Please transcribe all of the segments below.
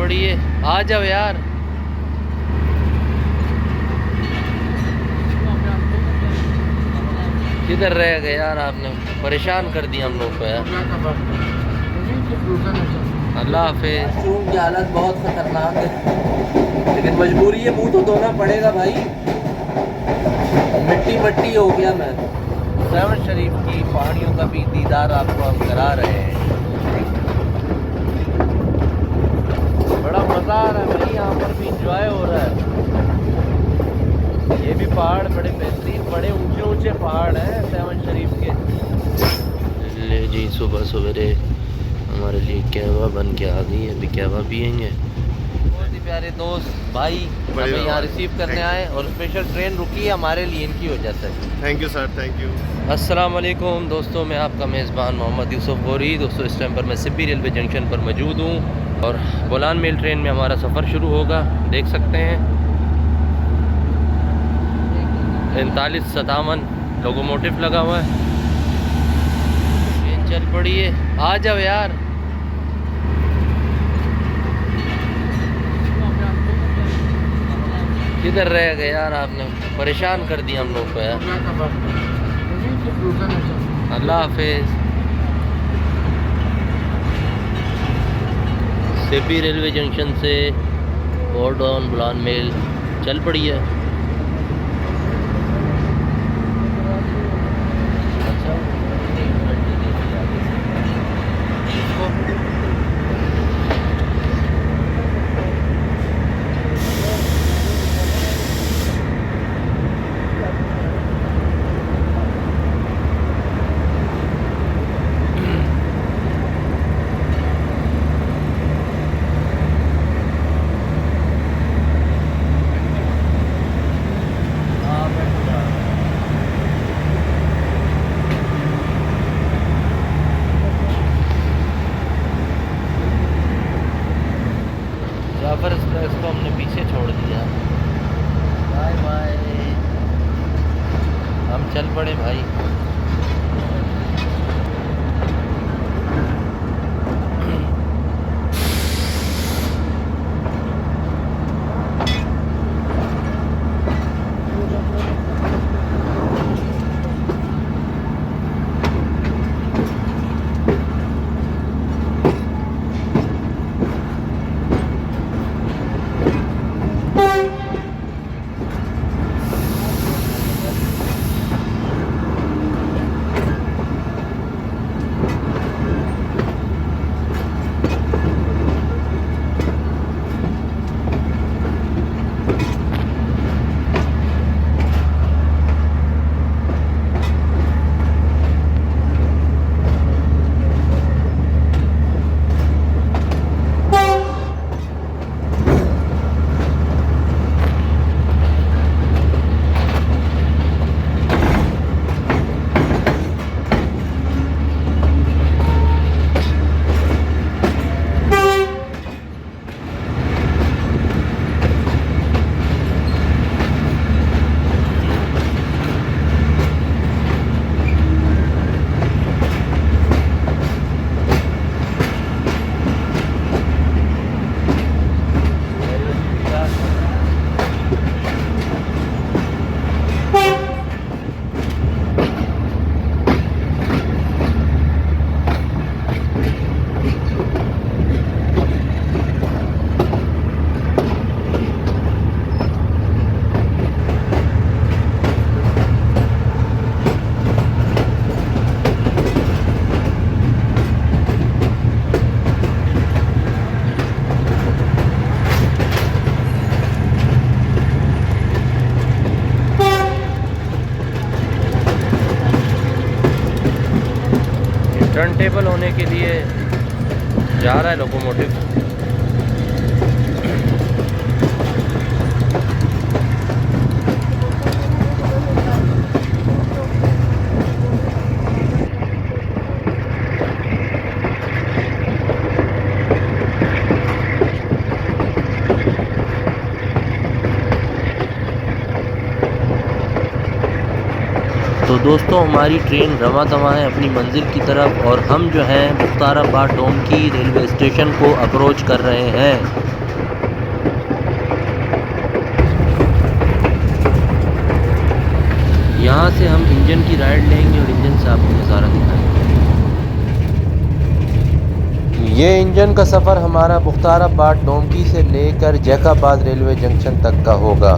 पड़ी है, आ जाओ यार। किधर रह गए यार, आपने परेशान कर दिया हम लोग को यार। अल्लाह हाफिज़। मशरूम की हालत बहुत खतरनाक है, लेकिन मजबूरी है, मुंह तो धोना पड़ेगा भाई। मिट्टी मट्टी हो गया मैं। सेवन शरीफ की पहाड़ियों का भी दीदार आपको हम करा रहे हैं। बड़ा मज़ा आ रहा है भाई, यहाँ पर भी इंजॉय हो रहा है। ये भी पहाड़ बड़े बेहतरीन, बड़े ऊंचे ऊंचे पहाड़ हैं सेवन शरीफ के। ले जी, सुबह सवेरे हमारे लिए कहवा बन के आ गई है, अभी कहवा पियेंगे। बहुत ही प्यारे दोस्त भाई हमें यहाँ रिसीव करने आए और स्पेशल ट्रेन रुकी है हमारे लिए इनकी वजह से। Thank you sir, thank you. अस्सलाम वालेकुम दोस्तों, मैं आपका मेज़बान मोहम्मद यूसुफ गौरी। दोस्तों, इस टाइम पर मैं सिब्बी रेलवे जंक्शन पर मौजूद हूँ और बोलान मेल ट्रेन में हमारा सफ़र शुरू होगा। देख सकते हैं 3957 लोकोमोटिव लगा हुआ है। ट्रेन चल पड़ी है, आ जाओ यार। किधर रह गए यार, आपने परेशान कर दिया हम लोग को यार। अल्लाह हाफिज़। सिब्बी रेलवे जंक्शन से बोर्डॉन बोलान मेल चल पड़ी है। जाफर एक्सप्रेस को हमने पीछे छोड़ दिया। बाय बाय, हम चल पड़े भाई। टर्न टेबल होने के लिए जा रहा है लोकोमोटिव। तो दोस्तों हमारी ट्रेन रवां तवां है अपनी मंजिल की तरफ और हम जो हैं मुख्ताराबाद डोमकी रेलवे स्टेशन को अप्रोच कर रहे हैं। यहाँ से हम इंजन की राइड लेंगे और इंजन से आपको नज़ारा दिखाएंगे। ये इंजन का सफ़र हमारा मुख्ताराबाद डोमकी से लेकर जैकाबाद रेलवे जंक्शन तक का होगा।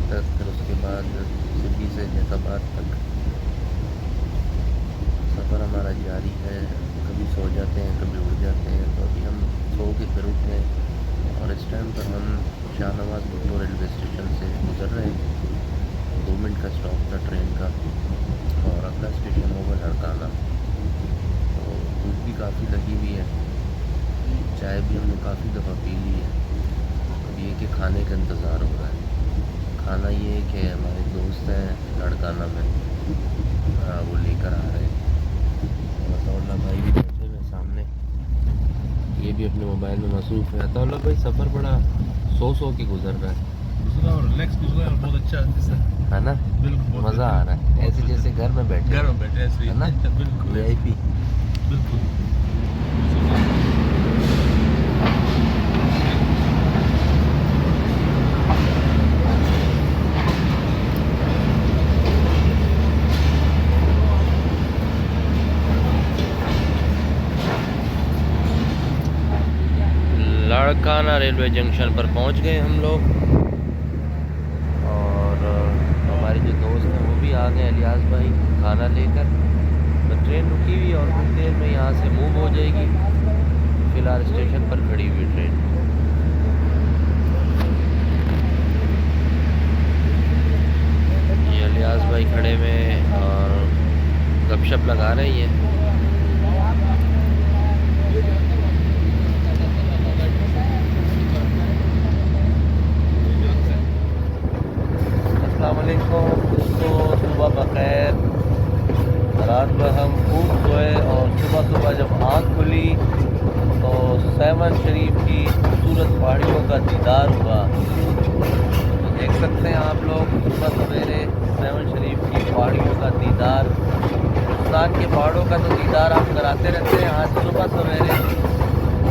तक, फिर उसके बाद सिटी से हैदराबाद तक सफ़र हमारा जारी है। कभी सो जाते हैं, कभी उठ जाते हैं। तो अभी हम सो के फिर उठे और इस टाइम पर हम शाहनवाज भुट्टो रेलवे स्टेशन से गुज़र रहे हैं। 2 मिनट का स्टॉप था ट्रेन का और अगला स्टेशन होगा लड़काना। तो भूख भी काफ़ी लगी हुई है, चाय भी हमने काफ़ी दफ़ा पी ली है। अब ये कि खाने का इंतज़ार हो रहा है। खाना ये है कि हमारे दोस्त हैं लड़काना में, वो लेकर आ रहे हैं। अताउल्ला भाई भी बैठे हुए सामने, ये भी अपने मोबाइल में मसरूफ़ है। अताउल्ला भाई सफ़र बड़ा सो के गुजर रहा है, रिलैक्स भी हुआ और बहुत अच्छा है ना? बिल्कुल मज़ा आ रहा है, ऐसे जैसे घर में बैठे ऐसे ही है ना? बिल्कुल VIP। बिल्कुल। लड़काना रेलवे जंक्शन पर पहुंच गए हम लोग और हमारे जो दोस्त हैं वो भी आ गए, इलियास भाई खाना लेकर। तो ट्रेन रुकी हुई और कुछ देर में यहाँ से मूव हो जाएगी। फ़िलहाल स्टेशन पर खड़ी हुई ट्रेन। ये इलियास भाई खड़े हुए और गपशप लगा रही हैं। अस्सलामुअलैकुम दोस्तों, सुबह बखैर। रात भर हम खूब सोए और सुबह सुबह जब आँख खुली तो सेवन शरीफ की खूबसूरत पहाड़ियों का दीदार हुआ। तो देख सकते हैं आप लोग सुबह सवेरे सेवन शरीफ की पहाड़ियों का दीदार। हिंदुस्तान के पहाड़ों का तो दीदार आप कराते रहते हैं, आज सुबह सवेरे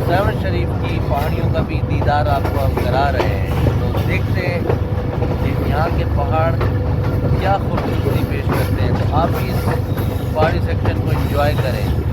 सेवन शरीफ की पहाड़ियों का भी दीदार आपको हम करा रहे हैं। तो देखते हैं कि यहाँ के पहाड़ क्या खूबसूरती पेश करते हैं। तो आप भी इस पहाड़ी सेक्शन को एंजॉय करें।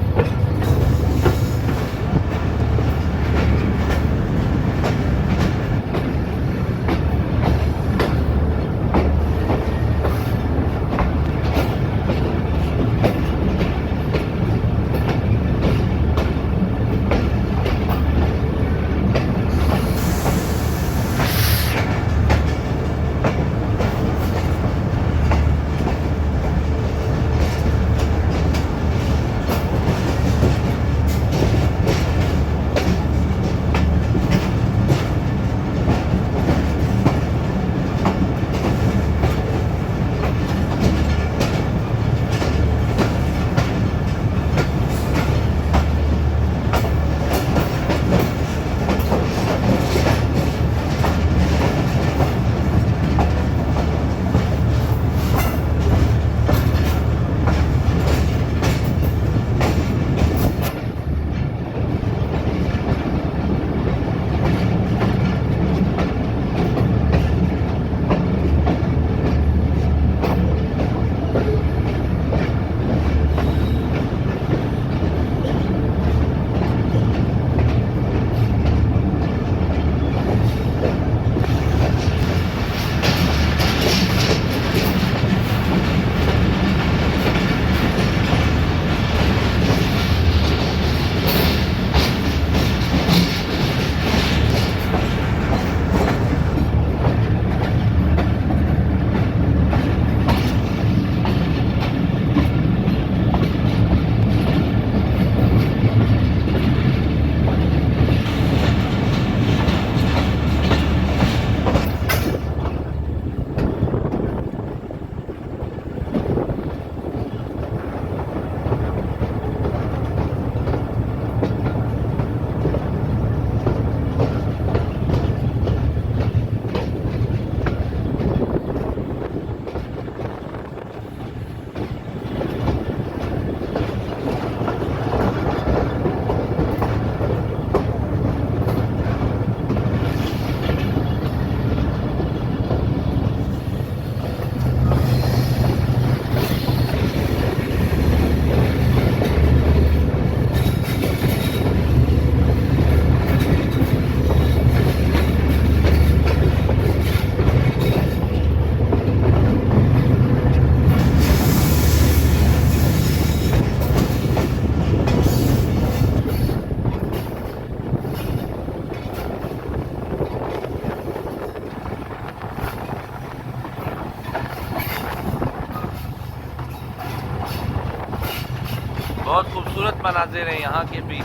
बहुत खूबसूरत मनाजिर हैं यहाँ के भी।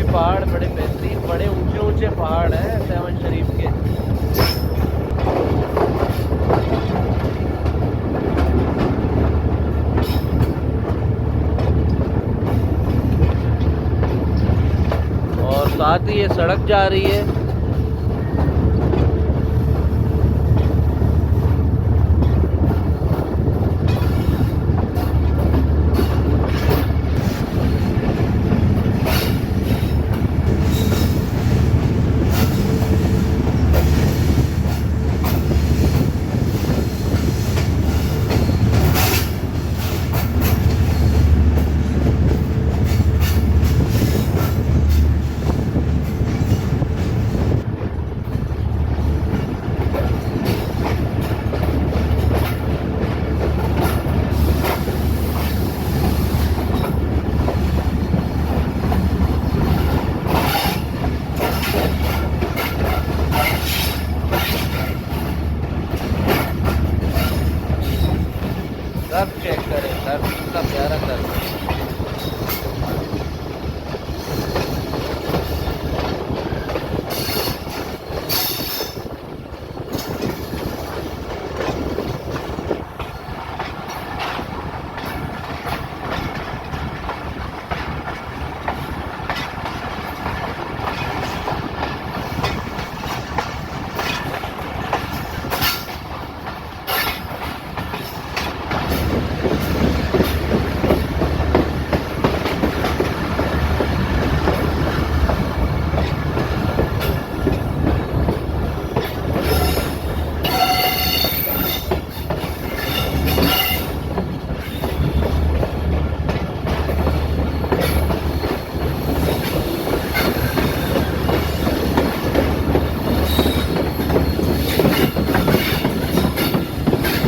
पहाड़ बड़े बेहतरीन, बड़े ऊंचे ऊंचे पहाड़ हैं सेवन शरीफ के। और साथ ही ये सड़क जा रही है। सर्फ चेक करें, सर्फ कितना प्यारा सर्फ है।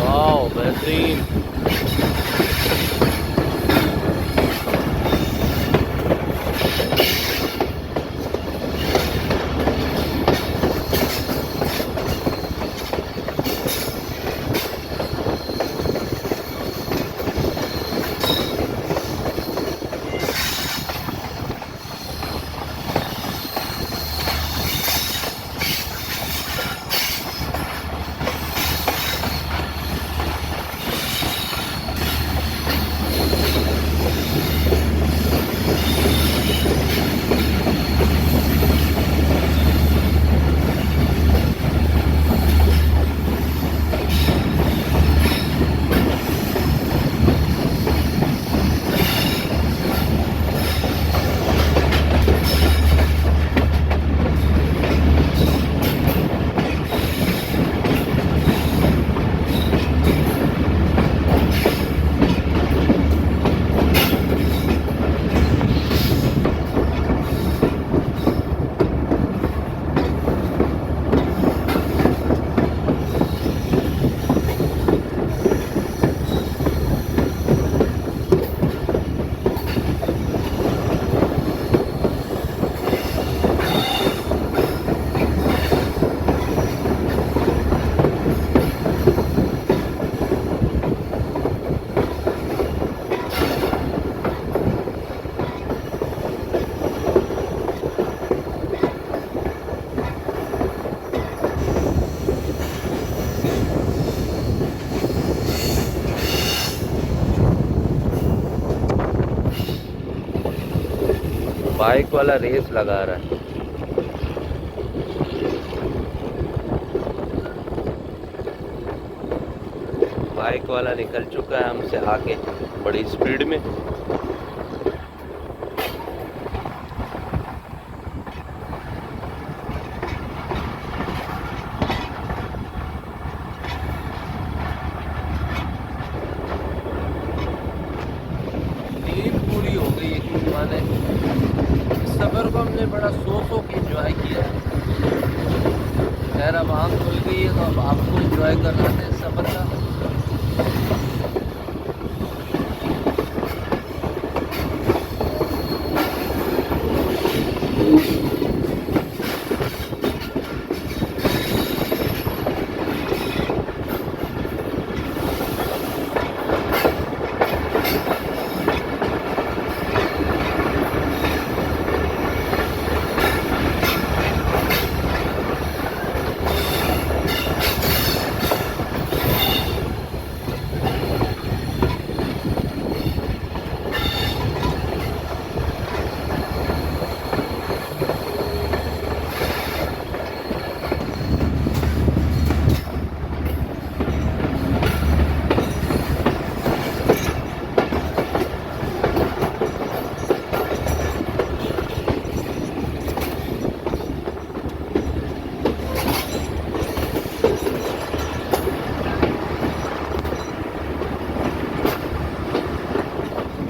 वाओ बेहतरीन। बाइक वाला रेस लगा रहा है। बाइक वाला निकल चुका है हमसे आगे बड़ी स्पीड में। नींद पूरी हो गई यकीन माने। इस सफ़र को हमने बड़ा सो के एंजॉय किया है। खैर अब आँख खुल गई है तो अब आपको एंजॉय करना है इस सफ़र का।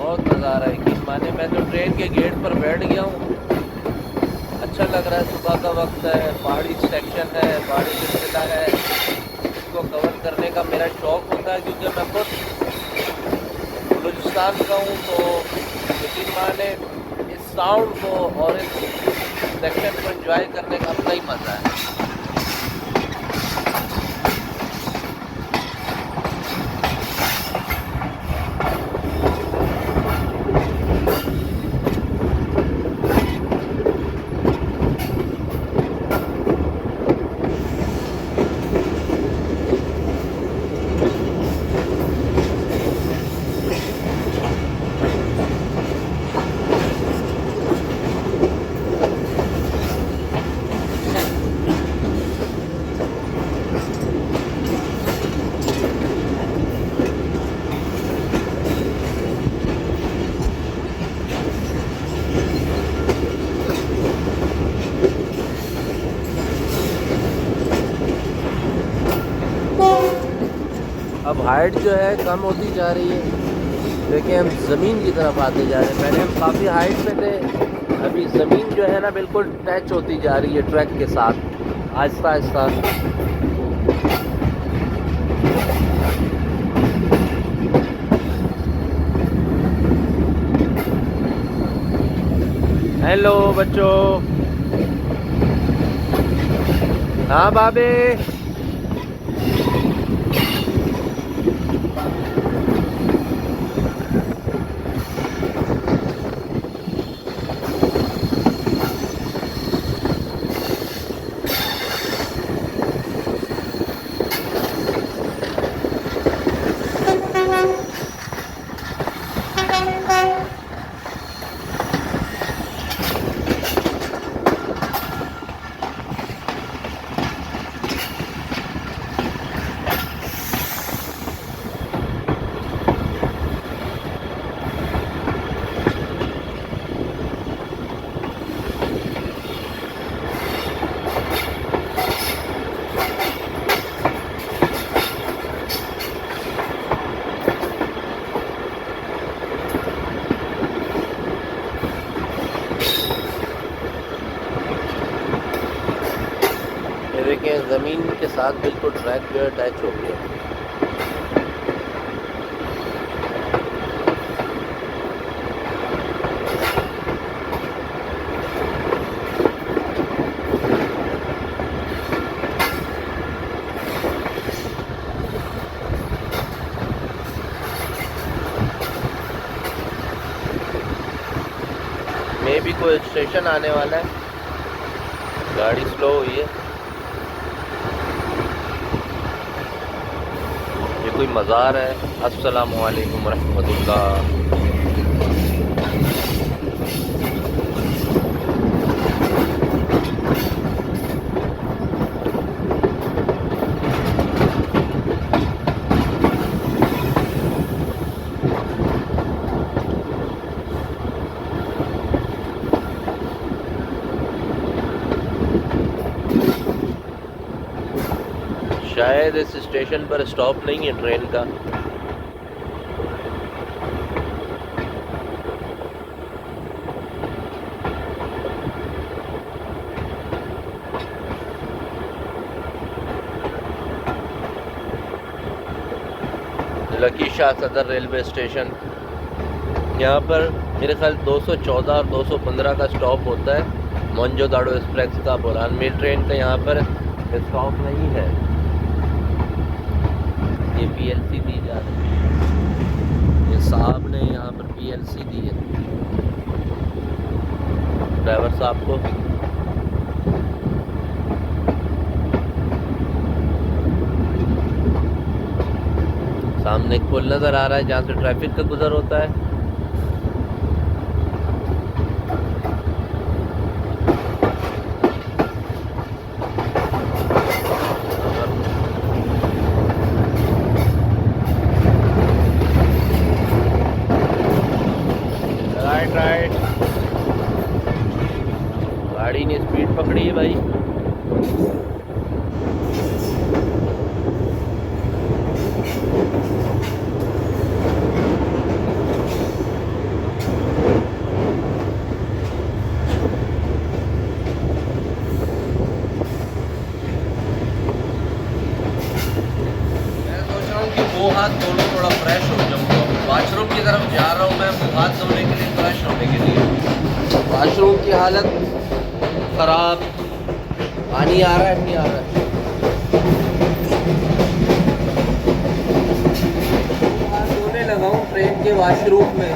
बहुत मज़ा आ रहा है यकीन माने। मैं तो ट्रेन के गेट पर बैठ गया हूँ। अच्छा लग रहा है, सुबह का वक्त है, पहाड़ी सेक्शन है, पहाड़ी सिलसिला है, इसको कवर करने का मेरा शौक़ होता है क्योंकि मैं खुद बलूचिस्तान का हूँ। तो यकीन माने इस साउंड को और इस सेक्शन को एंजॉय करने का अपना ही मज़ा है। अब हाइट जो है कम होती जा रही है, देखिए हम ज़मीन की तरफ आते जा रहे हैं। पहले हम काफ़ी हाइट पे थे, अभी ज़मीन जो है ना बिल्कुल टच होती जा रही है ट्रैक के साथ, आहिस्ता आहिस्ता। हेलो बच्चों। हाँ बाबे। देखिए ज़मीन के साथ बिल्कुल ट्रैक जो है टच हो गया। मे भी कोई स्टेशन आने वाला है, गाड़ी स्लो हुई है। ये कोई मज़ार है। अस्सलामु अलैकुम रहमतुल्लाह। शायद इस स्टेशन पर स्टॉप नहीं है ट्रेन का। लकी शाह सदर रेलवे स्टेशन, यहाँ पर मेरे ख्याल 214 और 215 का स्टॉप होता है। मोहनजोदाड़ो एक्सप्रेस का, बुरहान मेल ट्रेन का यहाँ पर स्टॉप नहीं है। ये पीएलसी दी जा रही है, ये साहब ने यहाँ पर पीएलसी दी है ड्राइवर साहब को। सामने एक पुल नज़र आ रहा है जहाँ से ट्रैफिक का गुजर होता है। राइट गाड़ी ने स्पीड पकड़ी है भाई। मुँह हाथ दोनों थोड़ा फ्रेश हो जाऊँ। वाशरूम की तरफ जा रहा हूँ मैं, मुँह हाथ धोने के लिए, फ्रेश होने के लिए। वाशरूम की हालत ख़राब, पानी आ रहा है नहीं आ रहा है। मुँह हाथ धोने लगा हूँ ट्रेन के वाशरूम में।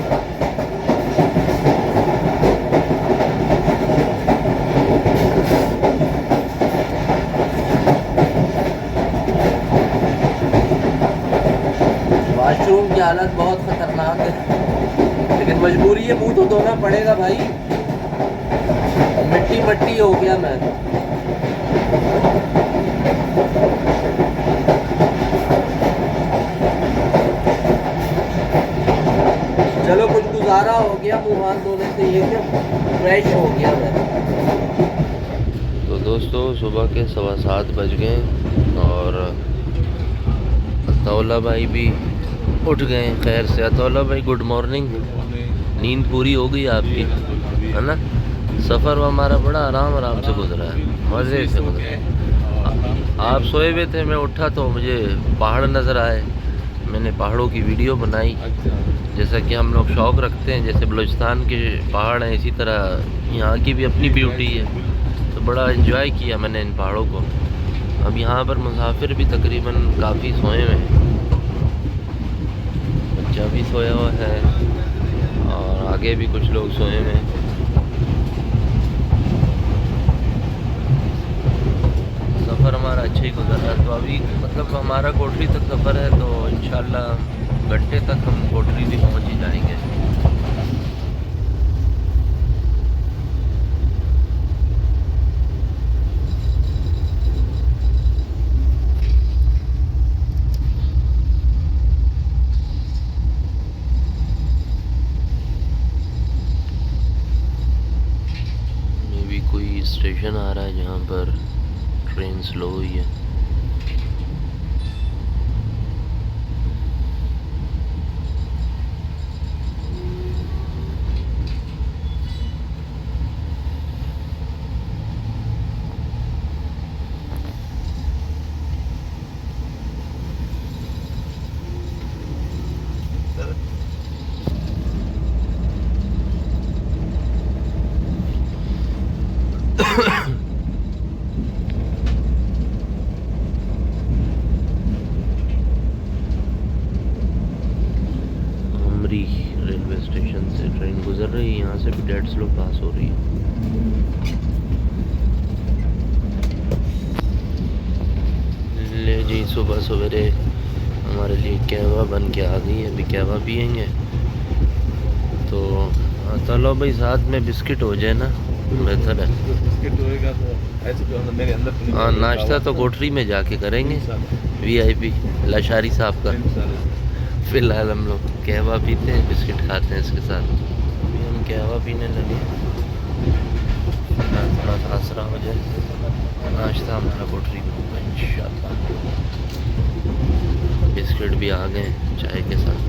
वाशरूम की हालत बहुत ख़तरनाक है, लेकिन मजबूरी है, मुंह तो धोना पड़ेगा भाई। मिट्टी मट्टी हो गया मैं। चलो कुछ गुजारा हो गया मुंह हाथ धोने से, ये क्या फ्रेश हो गया मैं। तो दोस्तों सुबह के 7:15 बज गए और अतौला भाई भी उठ गए खैर से। अतौला भाई गुड मॉर्निंग। नींद पूरी हो गई आपकी, है ना? सफ़र हमारा बड़ा आराम से गुजरा है, मज़े से गुजरा है। आप सोए हुए थे, मैं उठा तो मुझे पहाड़ नज़र आए, मैंने पहाड़ों की वीडियो बनाई। जैसा कि हम लोग शौक़ रखते हैं, जैसे बलूचिस्तान के पहाड़ हैं इसी तरह यहाँ की भी अपनी ब्यूटी है, तो बड़ा इन्जॉय किया मैंने इन पहाड़ों को। अब यहाँ पर मुसाफिर भी तकरीबन काफ़ी सोए हुए हैं, बच्चा भी सोया हुआ है और आगे भी कुछ लोग सोए हुए हैं। सफ़र हमारा अच्छा ही गुजर रहा है। तो अभी मतलब हमारा कोठरी तक सफ़र है, तो इंशाल्लाह घंटे तक हम कोठरी भी पहुंच ही जाएंगे। मे भी कोई स्टेशन आ रहा है जहाँ पर ट्रेन स्लो हुई है। रेलवे स्टेशन से ट्रेन गुजर रही है, यहाँ से भी 150 स्लो पास हो रही है। ले जी सुबह सवेरे हमारे लिए कहवा बन के आ गई है, अभी कहवा पियेंगे। तो चलो भाई साथ में बिस्किट हो जाए ना, बेहतर है। बिस्किट होएगा तो ऐसे तो मेरे अंदर। हाँ नाश्ता तो कोठरी में जाके करेंगे, VIP लाशारी साहब का। फिलहाल हम लोग कहवा पीते हैं, बिस्किट खाते हैं इसके साथ। अभी हम कहवा पीने लगे, थोड़ा सा 11 बजे नाश्ता हमारा कोठरी में होगा इंशाल्लाह। बिस्किट भी आ गए चाय के साथ।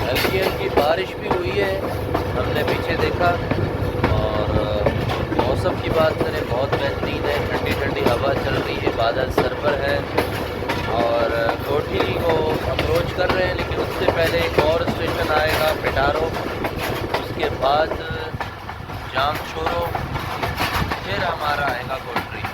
हल्की हल्की बारिश भी हुई है, हमने पीछे देखा। और मौसम की बात करें बहुत बेहतरीन है, ठंडी ठंडी हवा चल रही है, बादल सर पर है। और कोठी को अप्रोच कर रहे हैं, लेकिन उससे पहले एक और स्टेशन आएगा पिटारो, उसके बाद जामशोरो, फिर हमारा आएगा कोठरी।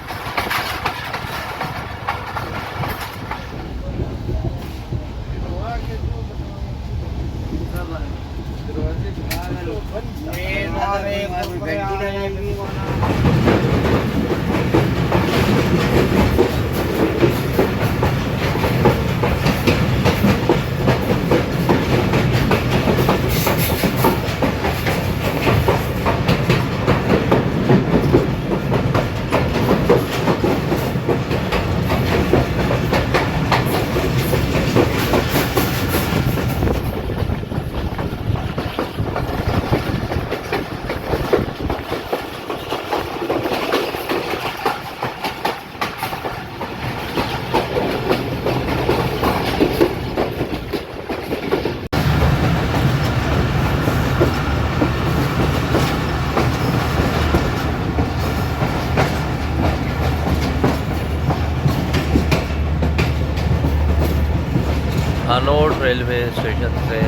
हनोट रेलवे स्टेशन से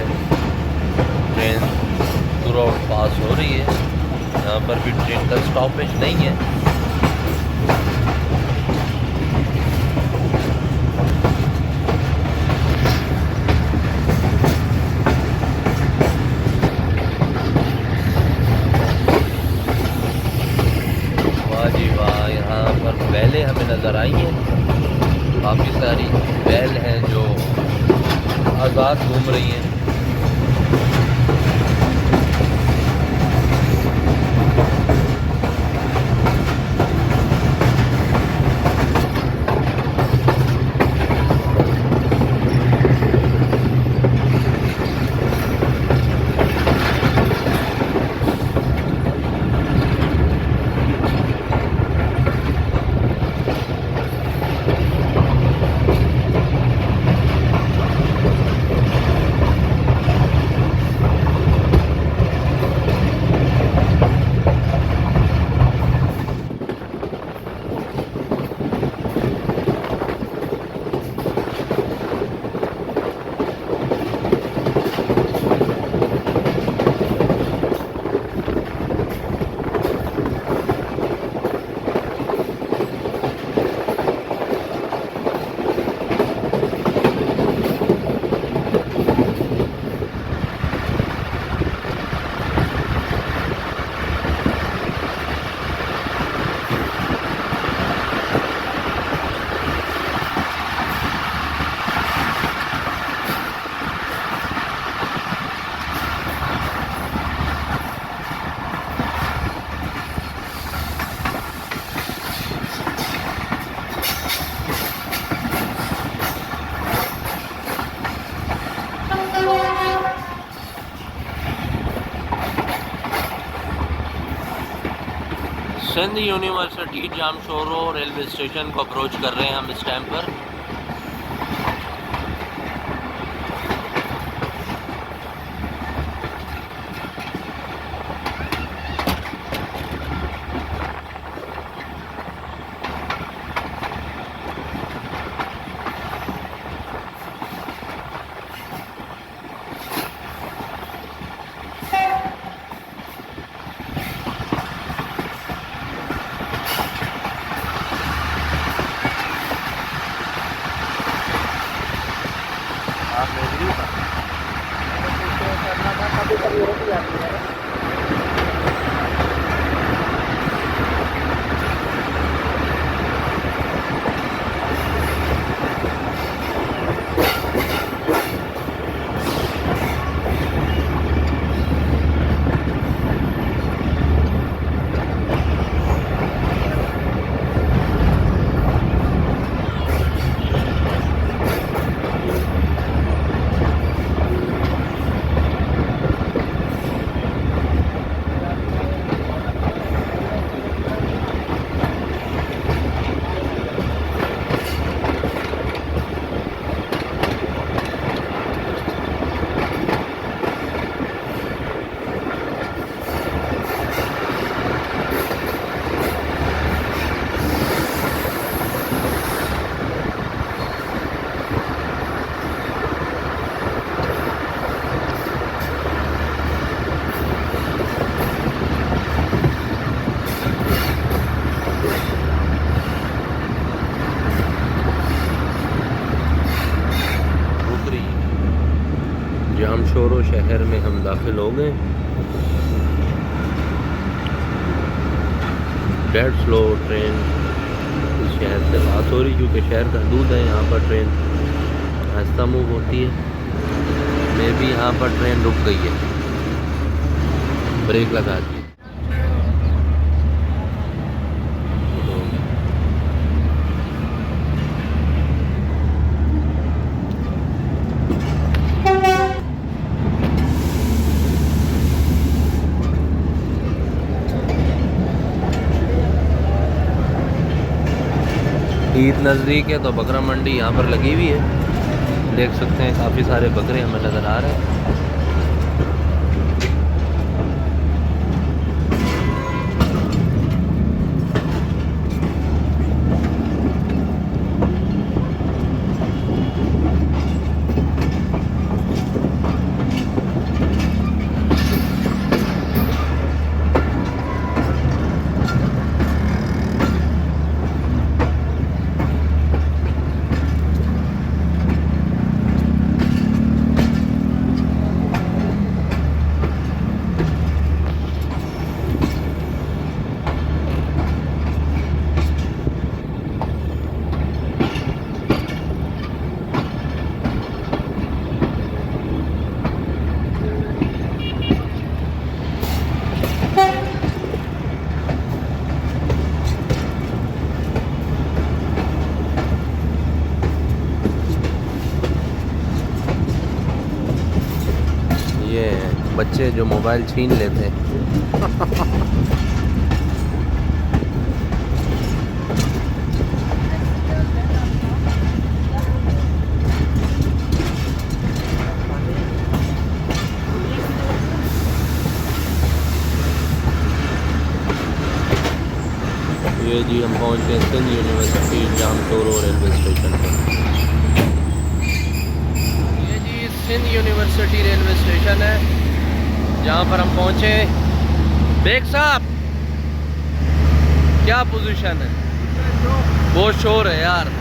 ट्रेन तुरंत पास हो रही है। यहाँ पर भी ट्रेन का स्टॉपेज नहीं है। वाह जी वाह, यहाँ पर बैलें हमें नज़र आई हैं, काफ़ी सारी बैल हैं जो आज़ाद घूम रही हैं। Sindh University Jamshoro railway station को अप्रोच कर रहे हैं हम इस टाइम पर। शोरो शहर में हम दाखिल हो गए। डेड स्लो ट्रेन इस शहर से पास हो रही, क्योंकि शहर का हदूद है, यहाँ पर ट्रेन आहिस्ता मूव होती है। मे भी यहाँ पर ट्रेन रुक गई है, ब्रेक लगा दी। ईद नज़दीक है तो बकरा मंडी यहाँ पर लगी हुई है, देख सकते हैं काफ़ी सारे बकरे हमें नज़र आ रहे हैं। ये बच्चे जो मोबाइल छीन लेते हैं। ये जी हम पहुंच गए सिंध यूनिवर्सिटी जामतोरो रेलवे स्टेशन पर। ये जी सिंध यूनिवर्सिटी रेलवे स्टेशन है, जहाँ पर हम पहुंचे। बेग साहब क्या पोजीशन है? बहुत शोर है यार,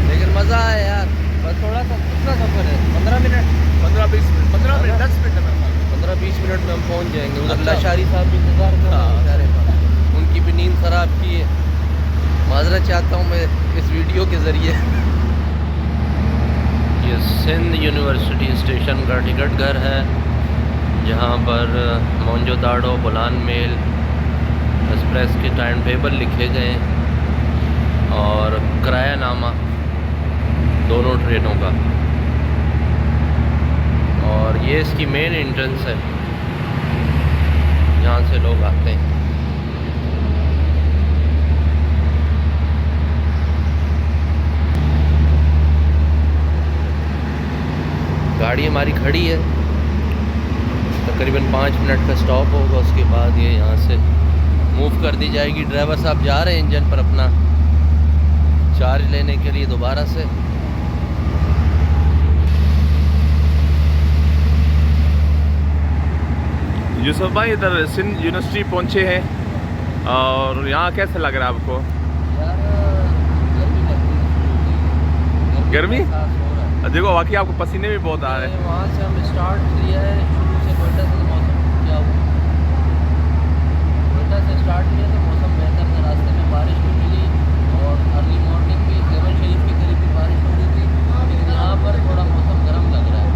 लेकिन मज़ा आया यार। बस थोड़ा सा, कितना सफ़र है? 15 मिनट, 15-20 मिनट, 15 मिनट, 10 मिनट में 15-20 मिनट में हम पहुंच जाएंगे। उधर लाशारी साहब भी इंतज़ार कर रहे हैं, उनकी भी नींद ख़राब की है। माजरत चाहता हूँ मैं इस वीडियो के ज़रिए। ये सिंध यूनिवर्सिटी स्टेशन का टिकट घर है, जहाँ पर मोंजोदाड़ो, बुलान मेल, एक्सप्रेस के टाइम टेबल लिखे गए और किरायानामा दोनों ट्रेनों का। और ये इसकी मेन एंट्रेंस है, जहाँ से लोग आते हैं। गाड़ी हमारी खड़ी है, तकरीबन 5 मिनट का स्टॉप होगा, उसके बाद ये यहाँ से मूव कर दी जाएगी। ड्राइवर साहब जा रहे हैं इंजन पर अपना चार्ज लेने के लिए दोबारा से। यूसुफ भाई इधर सिंध यूनिवर्सिटी पहुंचे हैं, और यहाँ कैसा लग रहा है आपको? गर्मी देखो, वाकई आपको पसीने भी बहुत आ रहे हैं। वहाँ से हम स्टार्ट किया है, शुरू से कोयटा से मौसम क्या हुआ, कोयटा से स्टार्ट किया तो मौसम बेहतर था। रास्ते में बारिश भी मिली और अर्ली मॉर्निंग भी सेवन शरीफ के करीब भी बारिश हो रही थी, लेकिन यहाँ पर थोड़ा मौसम गर्म लग रहा है।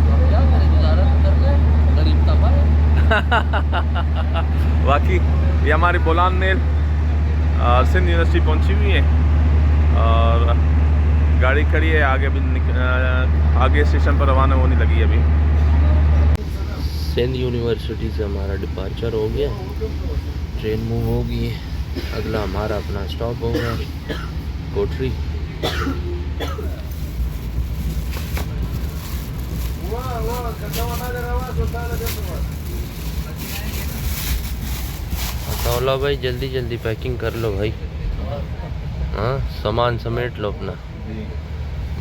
तो क्या करें, गुजारा तो करना है, गरीब तबाह है। वाकई ये हमारी बुलान मेल सिंध यूनिवर्सिटी पहुंची हुई है, और गाड़ी खड़ी है आगे भी, आगे स्टेशन पर रवाना होने लगी है अभी। सिंध यूनिवर्सिटी से हमारा डिपार्चर हो गया, ट्रेन मूव होगी। अगला हमारा अपना स्टॉप होगा कोठरी। तौला भाई, जल्दी जल्दी पैकिंग कर लो भाई। हाँ, सामान समेट लो अपना,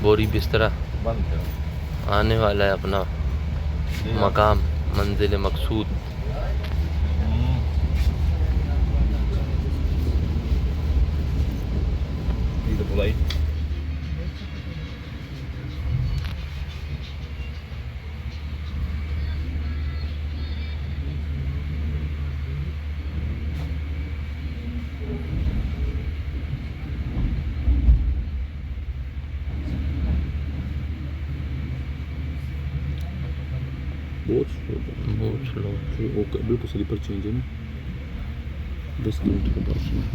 बोरी बिस्तरा। आने वाला है अपना मकाम, मंजिल मकसूद। बहुत स्लो। ओके बिल्कुल स्लीपर चेंज है ना 10 किलोमीटर के पास में।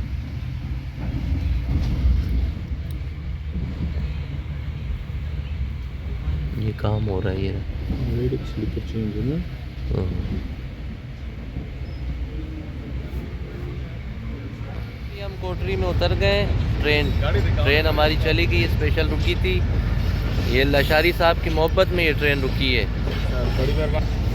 ये काम हो रहा है ये। रेड स्लीपर चेंज है ना। ये हम कोटरी में उतर गए। ट्रेन हमारी चली गई, स्पेशल रुकी थी। ये लशारी साहब की मोहब्बत में ये ट्रेन रुकी है।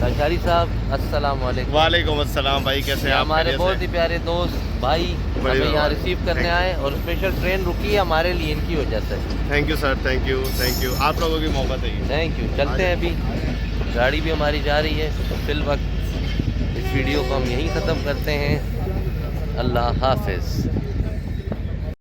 लशारी साहब अस्सलाम वालेकुम। वालेकुम अस्सलाम भाई, कैसे हैं आप? हमारे बहुत ही प्यारे दोस्त भाई हमें यहाँ रिसीव करने आए और स्पेशल ट्रेन रुकी है हमारे लिए इनकी वजह से। Thank you sir, thank you आप लोगों की मोहब्बत है ये। Thank you. चलते हैं, अभी गाड़ी भी हमारी जा रही है। तो फिल वक्त इस वीडियो को हम यहीं ख़त्म करते हैं। अल्लाह हाफिज़।